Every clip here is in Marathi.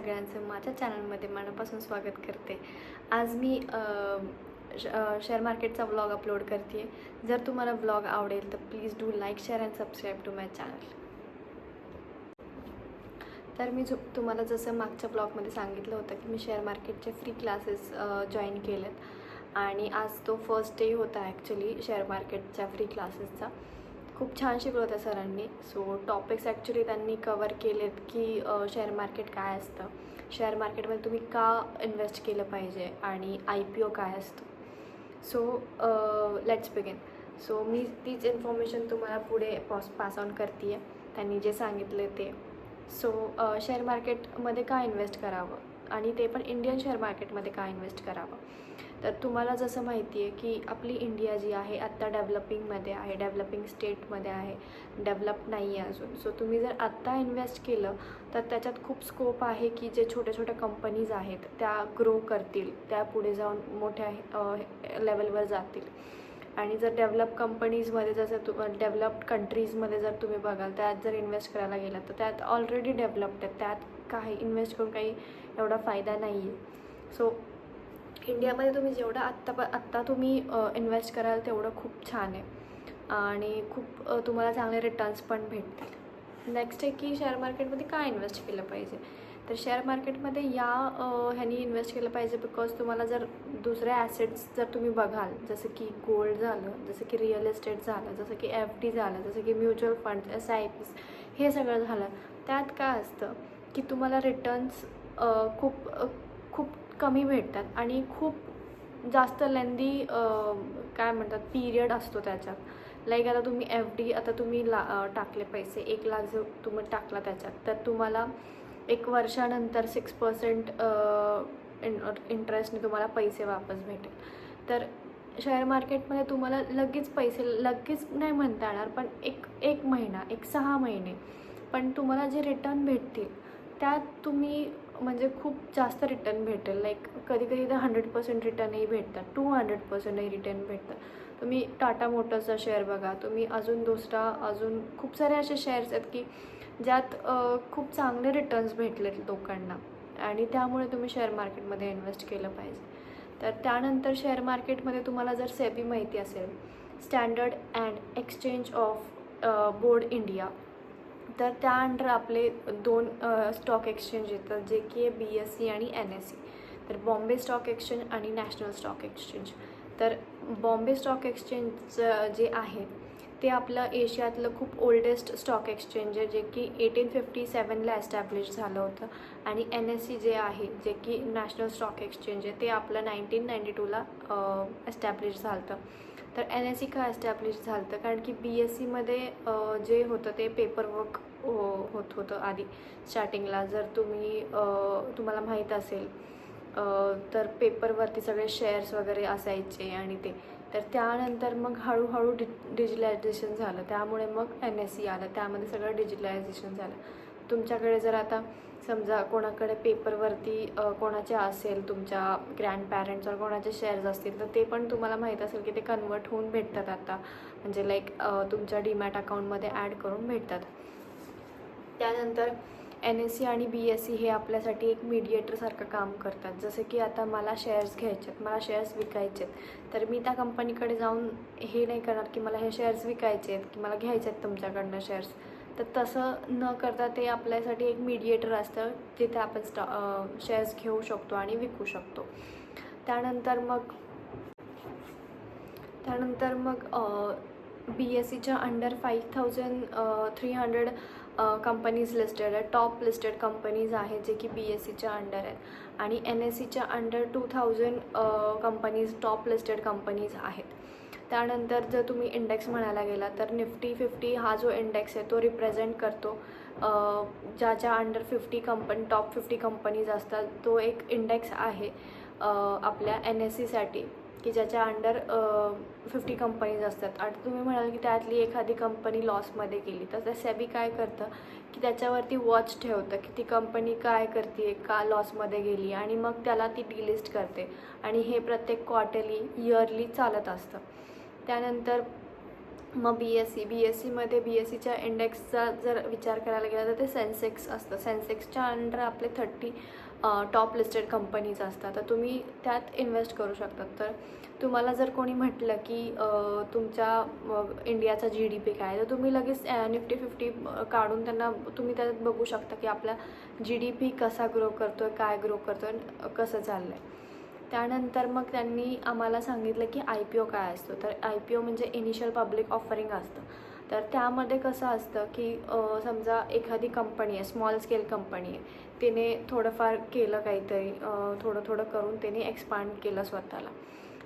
सगळ्यांचं माझ्या चॅनलमध्ये मनापासून स्वागत करते। आज मी शेअर मार्केटचा व्लॉग अपलोड करते आहे। जर तुम्हाला व्लॉग आवडेल तर please do like, share and subscribe to my channel. तर मी तुम्हाला जसं मागच्या ब्लॉगमध्ये सांगितलं होतं की मी शेअर मार्केटचे फ्री क्लासेस जॉईन केलेत आणि आज तो फर्स्ट डे होता ॲक्च्युली शेअर मार्केटच्या फ्री क्लासेसचा। खूप छान शिकवलं त्या सरांनी। सो टॉपिक्स ॲक्च्युली त्यांनी कवर केलेत की शेअर मार्केट काय असतं, शेअर मार्केटमध्ये तुम्ही का इन्व्हेस्ट केलं पाहिजे आणि IPO काय असतं। So let's begin. सो मी तीच इन्फॉर्मेशन तुम्हाला पुढे पास ऑन करते आहे त्यांनी जे सांगितले ते। सो शेअर मार्केटमध्ये का इन्व्हेस्ट करावं आणि ते पण इंडियन शेअर मार्केटमध्ये का इन्व्हेस्ट करावं। तर तुम्हाला जसं माहिती आहे की आपली इंडिया जी आहे आत्ता डेव्हलपिंगमध्ये आहे, डेव्हलपिंग स्टेटमध्ये आहे, डेव्हलप नाही आहे अजून। सो तुम्ही जर आत्ता इन्व्हेस्ट केलं तर त्याच्यात खूप स्कोप आहे की जे छोट्या छोट्या कंपनीज आहेत त्या ग्रो करतील, त्या पुढे जाऊन मोठ्या लेवलवर जातील। आणि जर डेव्हलप कंपनीजमध्ये जसं डेव्हलप्ड कंट्रीजमध्ये जर तुम्ही बघाल त्यात जर इन्व्हेस्ट करायला गेलात तर त्यात ऑलरेडी डेव्हलप्ड आहेत, त्यात काही इन्व्हेस्ट करून काही एवढा फायदा नाही आहे। सो इंडियामध्ये तुम्ही जेवढं आत्ता तुम्ही इन्व्हेस्ट कराल तेवढं खूप छान आहे आणि खूप तुम्हाला चांगले रिटर्न्स पण भेटतील। नेक्स्ट आहे की शेअर मार्केटमध्ये का इन्व्हेस्ट केलं पाहिजे। तर शेअर मार्केटमध्ये ह्यानी इन्व्हेस्ट केलं पाहिजे बिकॉज तुम्हाला जर दुसरे ॲसेट्स जर तुम्ही बघाल जसं की गोल्ड झालं, जसं की रिअल इस्टेट झालं, जसं की FD झालं, जसं की म्युच्युअल फंड, SIPs, हे सगळं झालं, त्यात काय असतं की तुम्हाला रिटर्न्स खूप कमी भेटतात आणि खूप जास्त लेंदी काय म्हणतात पीरियड असतो त्याच्यात। लाईक आता तुम्ही FD आता तुम्ही टाकले पैसे 1 लाख जर तुम्ही टाकला त्याच्यात तर तुम्हाला 1 वर्षानंतर 6% इंटरेस्टने तुम्हाला पैसे वापस भेटेल। तर शेअर मार्केटमध्ये तुम्हाला लगेच नाही म्हणता येणार पण एक महिना 6 महिने पण तुम्हाला जे रिटर्न भेटतील त्यात तुम्ही म्हणजे खूप जास्त रिटर्न भेटेल। लाईक कधी तर 100% रिटर्नही भेटतात, 200%ही रिटर्न भेटतात। तुम्ही टाटा मोटर्सचा शेअर बघा, तुम्ही अजून खूप सारे असे शेअर्स आहेत की ज्यात खूप चांगले रिटर्न्स भेटलेत लोकांना आणि त्यामुळे तुम्ही शेअर मार्केटमध्ये इन्व्हेस्ट केलं पाहिजे। तर त्यानंतर शेअर मार्केटमध्ये तुम्हाला जर SEBI माहिती असेल, standard and exchange of board India, तर त्या अंडर आपले 2 स्टॉक एक्सचेंज येतात जे की BSE आणि NSE। तर बॉम्बे स्टॉक एक्सचेंज आणि नॅशनल स्टॉक एक्सचेंज। तर बॉम्बे स्टॉक एक्सचेंज जे आहे ते आपलं एशियातलं खूप ओल्डेस्ट स्टॉक एक्सचेंज आहे जे की 1857ला एस्टॅब्लिश झालं होतं आणि NSE जे आहे जे की नॅशनल स्टॉक एक्सचेंज आहे ते आपलं 1992ला एस्टॅब्लिश झालं होतं। तर NSE का एस्टॅब्लिश झालं होतं कारण की BSEमध्ये जे होतं ते पेपरवर्क होत होतं आधी स्टार्टिंगला। जर तुम्हाला माहीत असेल तर पेपरवरती सगळे शेअर्स वगैरे असायचे आणि ते तर त्यानंतर मग हळूहळू डिजिटलायझेशन झालं, त्यामुळे मग NSE आलं, त्यामध्ये सगळं डिजिटलायझेशन झालं। तुमच्याकडे जर आता समजा कोणाकडे पेपरवरती कोणाचे असेल, तुमच्या ग्रँडपॅरेंट्स और कोणाचे शेअर्स असतील तर ते पण तुम्हाला माहीत असेल की ते कन्वर्ट होऊन भेटतात आता, म्हणजे लाईक तुमच्या डीमॅट अकाउंटमध्ये ॲड करून भेटतात। त्यानंतर NSE आणि BSE हे आपल्यासाठी एक मीडिएटरसारखं काम करतात। जसं की आता मला शेअर्स घ्यायचे आहेत, मला शेअर्स विकायचे आहेत, तर मी त्या कंपनीकडे जाऊन हे नाही करणार की मला हे शेअर्स विकायचे आहेत की मला घ्यायचे आहेत तुमच्याकडनं शेअर्स। तर तसं न करता ते आपल्यासाठी एक मीडिएटर असतं जिथे आपण शेअर्स घेऊ शकतो आणि विकू शकतो। त्यानंतर मग BSEच्या अंडर 5300 कंपनीज लिस्टेड आहेत, टॉप लिस्टेड कंपनीज आहेत जे की BSEच्या अंडर आहेत आणि NSEच्या under 2000 companies top listed companies आहेत। त्यानंतर जर तुम्ही इंडेक्स म्हणायला गेला तर निफ्टी 50 हा जो इंडेक्स आहे तो रिप्रेझेंट करतो ज्याच्या अंडर टॉप 50 कंपनीज असतात, तो एक इंडेक्स आहे आपल्या NSEसाठी की ज्याच्या अंडर 50 कंपनीज असतात। आणि तुम्ही म्हणाल की त्यातली एखादी कंपनी लॉसमध्ये गेली तर त्या SEBI काय करतं की त्याच्यावरती वॉच ठेवतं की ती कंपनी काय करते, का लॉसमध्ये गेली आणि मग त्याला ती डिलिस्ट करते आणि हे प्रत्येक क्वार्टरली इयरली चालत असतं। त्यानंतर मग बी एस सीच्या इंडेक्सचा जर विचार करायला गेला तर ते सेन्सेक्स असतं. सेन्सेक्सच्या अंडर आपले 30 टॉप लिस्टेड कंपनीज असतात, तर तुम्ही त्यात इन्व्हेस्ट करू शकतात. तर तुम्हाला जर कोणी म्हटलं की तुमच्या इंडियाचा GDP काय, तर तुम्ही लगेच निफ्टी 50 काढून त्यांना तुम्ही त्यात बघू शकता की आपला GDP कसा ग्रो करतो आहे, काय ग्रो करतो आहे, कसं चाललं आहे. त्यानंतर मग त्यांनी आम्हाला सांगितलं की IPO काय असतो. तर IPO म्हणजे इनिशियल पब्लिक ऑफरिंग असतं. तर त्यामध्ये कसं असतं की समजा एखादी कंपनी आहे, स्मॉल स्केल कंपनी आहे, तिने थोडंफार केलं काहीतरी, थोडं करून तिने एक्सपांड केलं स्वतःला.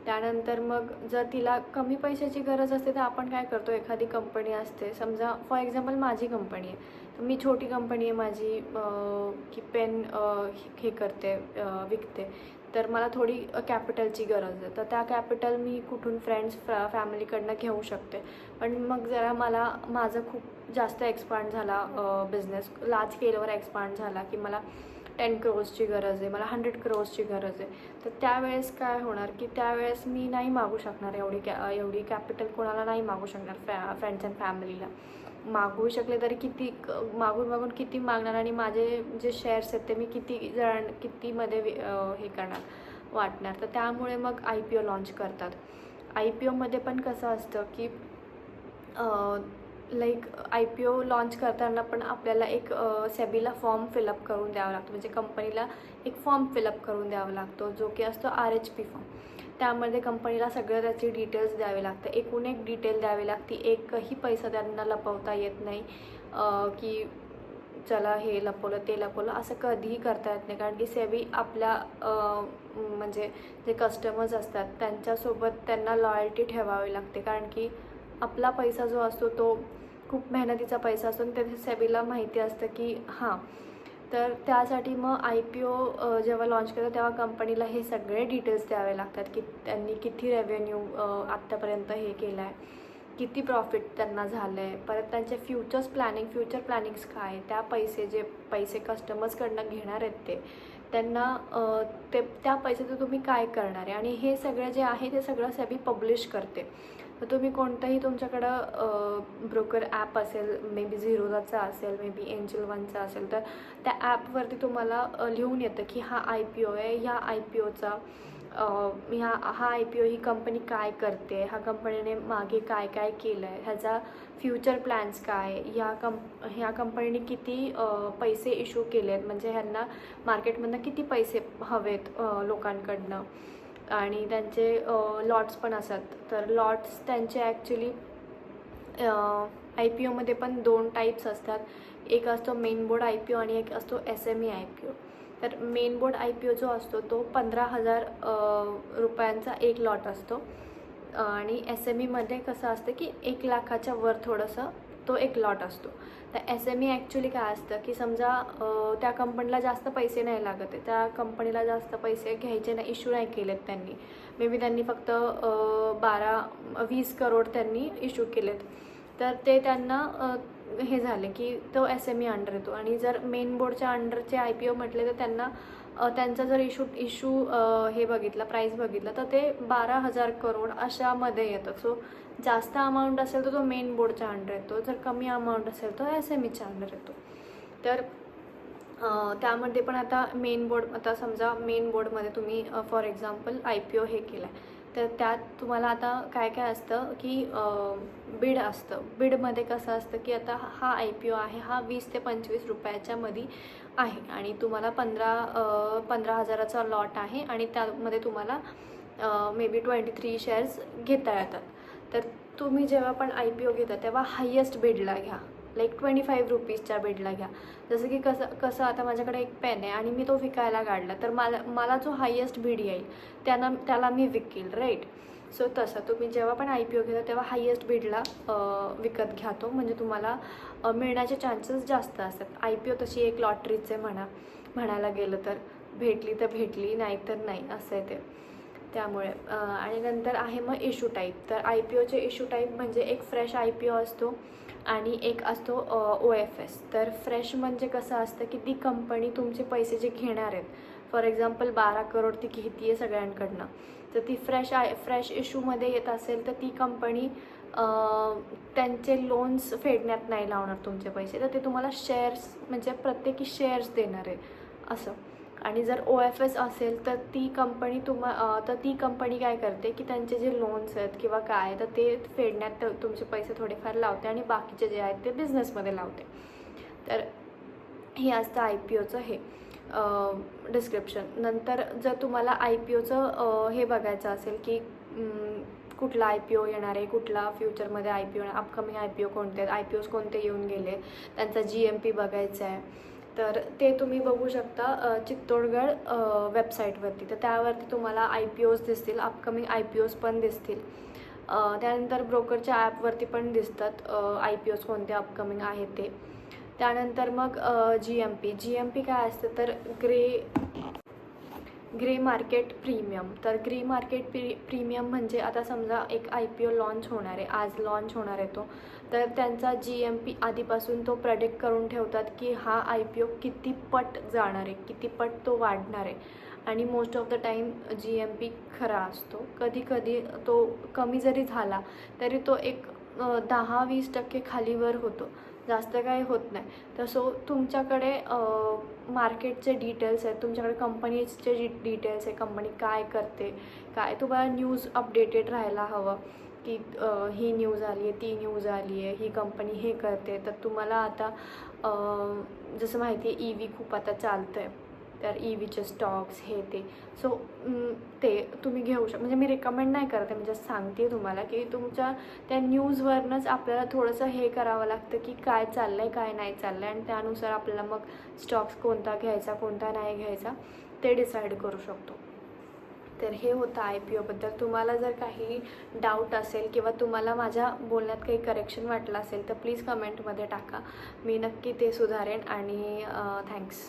त्यानंतर मग जर तिला कमी पैशाची गरज असते तर आपण काय करतो, एखादी कंपनी असते, समजा फॉर एक्झाम्पल माझी कंपनी आहे, तर मी छोटी कंपनी आहे माझी, की पेन हे करते, विकते. तर मला थोडी कॅपिटलची गरज आहे, तर त्या कॅपिटल मी कुठून फ्रेंड्स फॅमिलीकडनं घेऊ शकते. पण मग जरा माझं खूप जास्त एक्सपांड झाला बिझनेस, लार्ज स्केलवर एक्सपांड झाला की मला 10 crores गरज आहे, मला 100 crores गरज आहे. तर त्यावेळेस काय होणार की त्यावेळेस मी नाही मागू शकणार एवढी कॅपिटल, कोणाला नाही मागू शकणार, फ्रेंड्स अँड फॅमिलीला. मागू शकले तरी मागून किती मागणार, आणि माझे जे शेअर्स आहेत ते मी कितीमध्ये हे करणार, वाटणार. तर त्यामुळे मग IPO लॉन्च करतात. IPOमध्ये पण कसं असतं की लाईक IPO लॉन्च करताना पण आपल्याला एक सेबीला फॉर्म फिलअप करून द्यावा लागतो, म्हणजे कंपनीला एक फॉर्म फिलअप करून द्यावा लागतो, जो की असतो RHP फॉर्म. त्यामध्ये कंपनीला सगळं त्याची डिटेल्स द्यावे लागतं, एकूण एक डिटेल द्यावी लागते. एकही पैसा त्यांना लपवता येत नाही की चला हे लपवलं ते लपवलं, असं कधीही करता येत नाही. कारण की सेबी आपल्या म्हणजे जे कस्टमर्स असतात त्यांच्यासोबत त्यांना लॉयल्टी ठेवावी लागते. कारण की आपला पैसा जो असतो तो खूप मेहनतीचा पैसा असतो, आणि त्याच्या सेबीला माहिती असतं की हां. तर त्यासाठी मग IPO जेव्हा लॉन्च करतात तेव्हा कंपनीला हे सगळे डिटेल्स द्यावे लागतात की त्यांनी किती रेव्हेन्यू आत्तापर्यंत हे केलं आहे, किती प्रॉफिट त्यांना झालं आहे, परत त्यांचे फ्युचर प्लॅनिंग्स काय, त्या पैसे कस्टमर्सकडनं घेणार आहेत ते त्यांना त्या पैशाचं तुम्ही काय करणार आहे, आणि हे सगळं जे आहे ते सगळं सेबी पब्लिश करते. तर तुम्ही कोणतंही तुमच्याकडं ब्रोकर ॲप असेल, मे बी झिरोदाचा असेल, मे बी एंजल वनचा असेल, तर त्या ॲपवरती तुम्हाला लिहून येतं की हा IPO आहे, ह्या IPOचा हा IPO ही कंपनी काय करते, ह्या कंपनीने मागे काय काय केलं आहे, ह्याचा फ्युचर प्लॅन्स काय, ह्या कंपनीने किती पैसे इश्यू केले आहेत, म्हणजे ह्यांना मार्केटमधनं किती पैसे हवेत लोकांकडनं, आणि त्यांचे लॉट्स पण असतात. तर लॉट्स त्यांचे ॲक्च्युली IPOमध्ये पण 2 टाईप्स असतात. एक असतो मेन बोर्ड IPO आणि एक असतो SME IPO. तर मेन बोर्ड IPO जो असतो तो 15,000 रुपयांचा एक लॉट असतो, आणि SMEमध्ये कसं असतं की 1 लाखाच्या वर थोडंसं तो एक लॉट असतो. तर SME ॲक्च्युली काय असतं की समजा त्या कंपनीला जास्त पैसे नाही लागत आहे, त्या कंपनीला जास्त पैसे घ्यायचे नाही, इश्यू नाही केलेत त्यांनी, मे बी त्यांनी फक्त 12-20 करोड त्यांनी इश्यू केलेत. तर ते त्यांना हे झाले की तो SME अंडर येतो. आणि जर मेन बोर्डच्या अंडरचे IPO म्हटले तर त्यांना त्यांचा जर इशू हे बघितला, प्राईस बघितला, तर ते 12,000 करोड अशामध्ये येतं. सो जास्त अमाऊंट असेल तर तो मेन बोर्डच्या अंडर येतो, जर कमी अमाऊंट असेल तर SMEच्या अंडर येतो. तर त्यामध्ये पण आता आता समजा मेन बोर्डमध्ये तुम्ही फॉर एक्झाम्पल IPO हे केलं आहे, तर त्यात तुम्हाला आता काय काय असतं की बिड असतं. बिडमध्ये कसं असतं की आता हा IPO आहे, हा 20 ते 25 रुपयाच्या मध्ये आहे, आणि तुम्हाला 15,000चा लॉट आहे, आणि त्यामध्ये तुम्हाला मे बी 23 शेअर्स घेता येतात. तर तुम्ही जेव्हा पण IPO घेता तेव्हा हायेस्ट बिडला घ्या, लाईक 25 रुपीजच्या बिडला घ्या. जसं की कसं आता माझ्याकडे एक पेन आहे आणि मी तो विकायला काढला, तर मला जो हायेस्ट बिड येईल त्याला मी विकेल, राईट. सो तसं तुम्ही जेव्हा पण IPO घेता तेव्हा हायेस्ट बिडला विकत घ्या तो, म्हणजे तुम्हाला मिळण्याचे चान्सेस जास्त असतात. IPO तशी एक लॉटरीच आहे म्हणायला गेलं तर, भेटली तर भेटली, नाही तर नाही, असं आहे ते. त्यामुळे आणि नंतर आहे मग इश्यू टाईप. तर IPOचे इश्यू टाईप म्हणजे एक फ्रेश IPO असतो आणि एक असतो OFS. तर फ्रेश म्हणजे कसं असतं की ती कंपनी तुमचे पैसे जे घेणार आहेत, फॉर एक्झाम्पल 12 करोड ती घेते आहे सगळ्यांकडनं, तर ती फ्रेश इश्यूमध्ये येत असेल तर ती कंपनी त्यांचे लोन्स फेडण्यात नाही लावणार तुमचे पैसे, तर ते तुम्हाला शेअर्स म्हणजे प्रत्येकी शेअर्स देणार आहे असं. आणि जर OFS असेल तर ती कंपनी काय करते की त्यांचे जे लोन्स आहेत किंवा काय तर ते फेडण्यात तुमचे पैसे थोडेफार लावते आणि बाकीचे जे आहेत ते बिझनेसमध्ये लावते. तर हे असतं IPOचं हे डिस्क्रिप्शन. नंतर जर तुम्हाला IPOचं हे बघायचं असेल की कुठला IPO येणार आहे, कुठला फ्युचरमध्ये IPO, अपकमिंग IPO कोणते आहेत, IPOs कोणते येऊन गेले, त्यांचा GMP बघायचा आहे, तर ते तुम्ही बघू शकता चित्तोडगड वेबसाईटवरती. तर त्यावरती तुम्हाला IPOs दिसतील, अपकमिंग IPOs पण दिसतील. त्यानंतर ब्रोकरच्या ॲपवरती पण दिसतात IPOs कोणते अपकमिंग आहेत ते. त्यानंतर मग GMP काय असतं तर ग्रे मार्केट प्रीमियम. तर ग्रे मार्केट प्रीमियम म्हणजे आता समजा एक IPO लॉन्च होणार आहे, आज लॉन्च होणार आहे तो, तर त्यांचा GMP आधीपासून तो प्रेडिक्ट करून ठेवतात की हा IPO किती पट जाणार आहे, किती पट तो वाढणार आहे. आणि most of the time GMP खरा असतो. कधी कधी तो कमी जरी झाला तरी तो एक 10-20% खालीवर होतो, जास्त काही होत नाही. तर सो तुमच्याकडे मार्केटचे डिटेल्स आहेत, तुमच्याकडे कंपनीचे डिटेल्स आहे, कंपनी काय करते, काय तुम्हाला न्यूज अपडेटेड राहायला हवं की ही न्यूज आली आहे, ती न्यूज आली आहे, ही कंपनी हे करते. तर तुम्हाला आता जसं माहिती आहे EV खूप आता चालतं आहे, तर EVचे स्टॉक्स हे ते. सो ते तुम्ही घेऊ शकता. म्हणजे मी रेकमेंड नाही करते, म्हणजे सांगते तुम्हाला की तुमच्या त्या न्यूजवरनंच आपल्याला थोडंसं हे करावं लागतं की काय चाललं आहे, काय नाही चाललं आहे, आणि त्यानुसार आपल्याला मग स्टॉक्स कोणता घ्यायचा, कोणता नाही घ्यायचा ते डिसाईड करू शकतो. तर हे होतं IPOबद्दल. तुम्हाला जर काही डाऊट असेल किंवा तुम्हाला माझ्या बोलण्यात काही करेक्शन वाटलं असेल तर प्लीज कमेंटमध्ये टाका, मी नक्की ते सुधारेन. आणि थँक्स.